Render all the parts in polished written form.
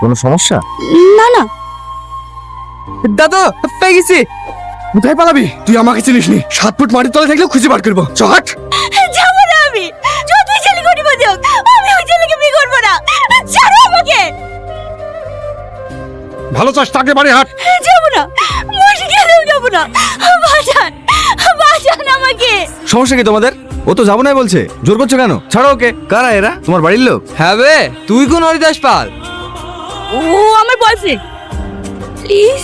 কোনো সমস্যা? না না। দাদা পেয়ে গেছি। কোথায় পালাবি? তুই আমাকে চিনিস নি। 7 ফুট মাটির তলে থাকলেও খুঁজে বার করবো। চট যাবো না আমি। যতই ছেলে করি বাজাক, আমি ওই ছেলেকে বিয়ে করবো না। ছাড়ো আমাকে। ভালো চাস তাকে বাড়ি হাট। যাবো না, মরে গেলেও যাবো না। বাঁচান, বাঁচান আমাকে। সমস্যা কি তোমাদের? ও তো যাবো না বলছে, জোর করছো কেন? ছাড়ো ওকে। কারা এরা? তোমার বাড়ির লোক? হ্যাঁ বে, তুই কোন হরিদাস পাল? ও আমার বয়ফ্রেন্ড। প্লিজ।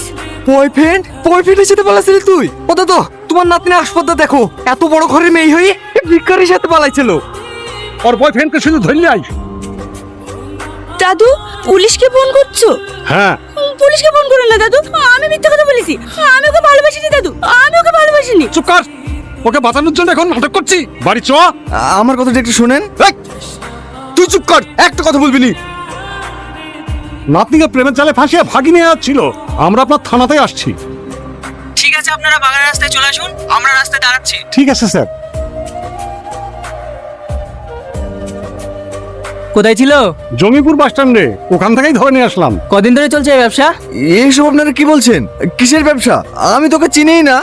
বয়ফ্রেন্ড? বয়ফ্রেন্ডের সাথে পালাইছিলি তুই? ও দাদা, তোমার নাতনি আসপদটা দেখো, এত বড় ঘরের মেয়ে হয়ে ভিক্ষারির সাথে পালাইছিল। ওর বয়ফ্রেন্ডকে শুধু ধরলে আই। দাদু, পুলিশকে ফোন করছো? হ্যাঁ, পুলিশকে ফোন করো না দাদু। আমি মিথ্যা কথা বলেছি। আমি ওকে ভালোবাসিনি দাদু, আমি ওকে ভালোবাসিনি। চুপ কর। ওকে বাঁচানোর জন্য এখন নাটক করছি। বাড়ি চ। আমার কথাটা একটু শোনেন। এই, তুই চুপ কর, একটা কথা বলবি নি। নাতনিকে প্রেমের জালে ফাঁসিয়ে ভাগি নিয়ে যাচ্ছিল। আমরা আপনার থানাতে আসছি। ঠিক আছে, আপনারা বাগানের রাস্তায় চলে আসুন, আমরা রাস্তায় দাঁড়াচ্ছি। ঠিক আছে স্যার। কোথায় ছিল? জমিপুর বাস স্ট্যান্ডে, ওখান থেকেই ধরে নিয়ে আসলাম। কদিন ধরে চলছে এই ব্যবসা? এইসব আপনারা কি বলছেন? কিসের ব্যবসা? আমি তোকে চিনিই না।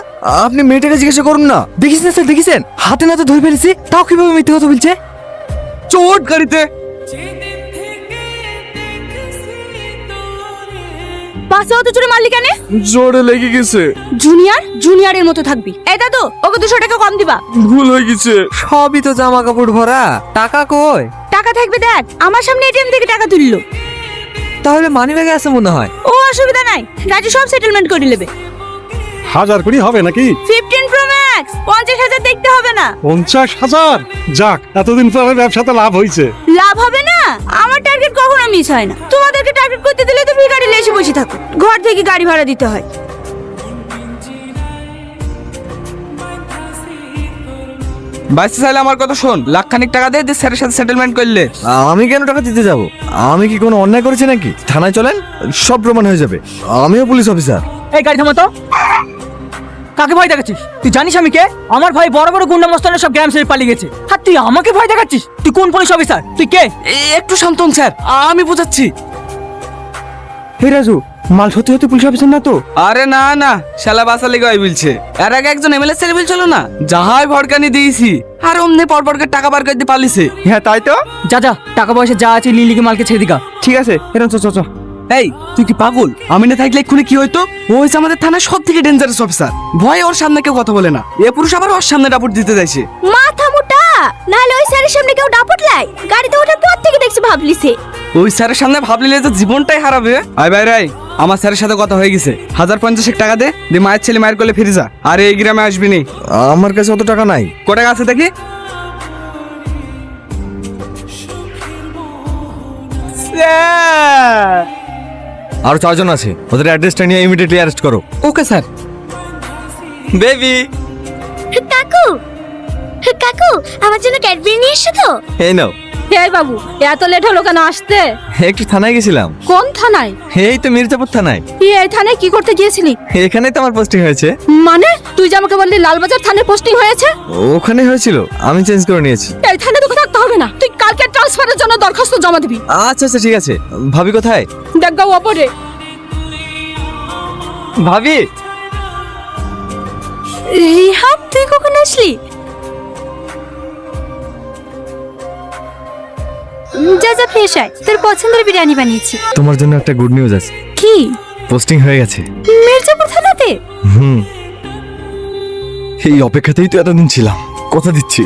আপনি মেয়েটাকে জিজ্ঞাসা করুন না। দেখিস না স্যার, দেখিছেন হাতে নাতে ধরে ফেলেছি, তাও কিভাবে মিথ্যে কথা বলছে? চোট গাড়িতে। পাশে অত জোরে মারলি কেন? জোরে লেগে গেছে। জুনিয়রের মতো থাকবি। এই দাদু, ওকে 200 টাকা কম দিবা। ভুল হয়ে গেছে। সবই তো জামা কাপড় ভরা, টাকা কই? টাকা থাকবে দেখ, আমার সামনে এটিএম থেকে টাকা তুললো। তাহলে মানি ব্যাগে আছে মনে হয়। ও অসুবিধা নাই, রাজু সব সেটেলমেন্ট করে নেবে। 1000 করে হবে নাকি? 15 প্রো ম্যাক্স, 50,000 দেখতে হবে না। 50,000? যাক, এতদিন পরে ব্যবসাতে লাভ হয়েছে। লাভ হবে না? আমার টার্গেট কখনো মিস হয় না। তোমাদেরকে টার্গেট করতে দিলে তো ভিখারি এসে বসে থাকো, ঘর থেকে গাড়ি ভাড়া দিতে হয়। বাইসে চাইলে আমার কথা শোন, লাখখানিক টাকা দিয়ে স্যারের সাথে সেটেলমেন্ট করলে। আমি কেন টাকা দিতে যাব? আমি কি কোনো অন্যায় করেছি নাকি? থানায় চলেন, সব প্রমাণ হয়ে যাবে। আমিও পুলিশ অফিসার। এই গাড়ি থামা তো। কাকে ভয় দেখাচ্ছিস? তুই জানিস আমি কে? আমার ভাই বড় বড় গুন্ডা মস্তানের সব গ্রাম ছেড়ে পালিয়ে গেছে, আর তুই আমাকে ভয় দেখাচ্ছিস? তুই কোন পুলিশ অফিসার? তুই কে? একটু শান্ত হন স্যার, আমি বোঝাচ্ছি। হে রাজু, মাল সত্যি সত্যি পুলিশ অফিসার না তো? আরে না না, শালা বাসালি গাই বলছে। এর আগে একজন এমএলএ ছেলে বলছিল না, যাহাই ভড়কানি দিয়েছি আর অমনে পরপরকে টাকা বার করে দিয়ে পালিছে। হ্যাঁ তাই তো। যা যা, টাকা পয়সা যা আছে লিলিকে মালকে ছেড়ে দিকা। ঠিক আছে, এরকম চ চ চ। এই তুই কি পাগল? আমি না থাকলে এক্ষুনি কি হইতো? ও হয়েছে আমাদের থানার সব থেকে ডেঞ্জারাস অফিসার। ভয়ে ওর সামনে কেউ কথা বলে না। এ পুরুষ আবার ওর সামনে ডাপুট দিতে যাইছে। মাথা মোটা, নাহলে ওই স্যারের সামনে কেউ ডাপট লাই। গাড়িতে ওঠার পর থেকে দেখছি ভাবলিছে। ওই স্যারের সামনে ভাবলিলে যে জীবনটাই হারাবে। আয় ভাই রাই, আমার স্যারের সাথে কথা হয়ে গেছে। 1050 টাকা দে, দিয়ে মায়ের ছেলে মায়ের কোলে ফিরে যা। আর এই গ্রামে আসবি নি। আমার কাছে অত টাকা নাই। কত টাকা আছে দেখি? আরো 4 জন আছে, ওদের অ্যাড্রেসটা নিয়ে ইমিডিয়েটলি অ্যারেস্ট করো। Okay sir. বেবি, কাকু, কাকু, আমার জন্য ক্যাডবেরি নিয়ে এসো তো। এই নাও। এই বাবু, এত লেট হলো কেন আসতে? একটু থানায় গেছিলাম। কোন থানায়? এই তো মির্জাপুর থানায়। এই থানায় কি করতে গিয়েছিলি? এখানেই তো আমার পোস্টিং হয়েছে। মানে তুই যে আমাকে বললি লালবাজার থানায় পোস্টিং হয়েছে? ওখানে হয়েছিল, আমি চেঞ্জ করে নিয়েছি। এই থানায় তোকে থাকতে হবে না, তুই কালকে ট্রান্সফারের জন্য দরখাস্ত জমা দিবি। আচ্ছা আচ্ছা ঠিক আছে। ভাবি কোথায়? দেখ গাও অপরে। ভাবি, রিহাব, তুই কখন আসলি? যা যা ফ্রেশ আয়, তোর পছন্দের বিরিয়ানি বানিয়েছি। তোমার জন্য একটা গুড নিউজ আছে। কি? পোস্টিং হয়ে গেছে। মির্জাপুর থানাতে? হুম, এই অপেক্ষাতেই তো এতদিন ছিলাম। কথা দিচ্ছি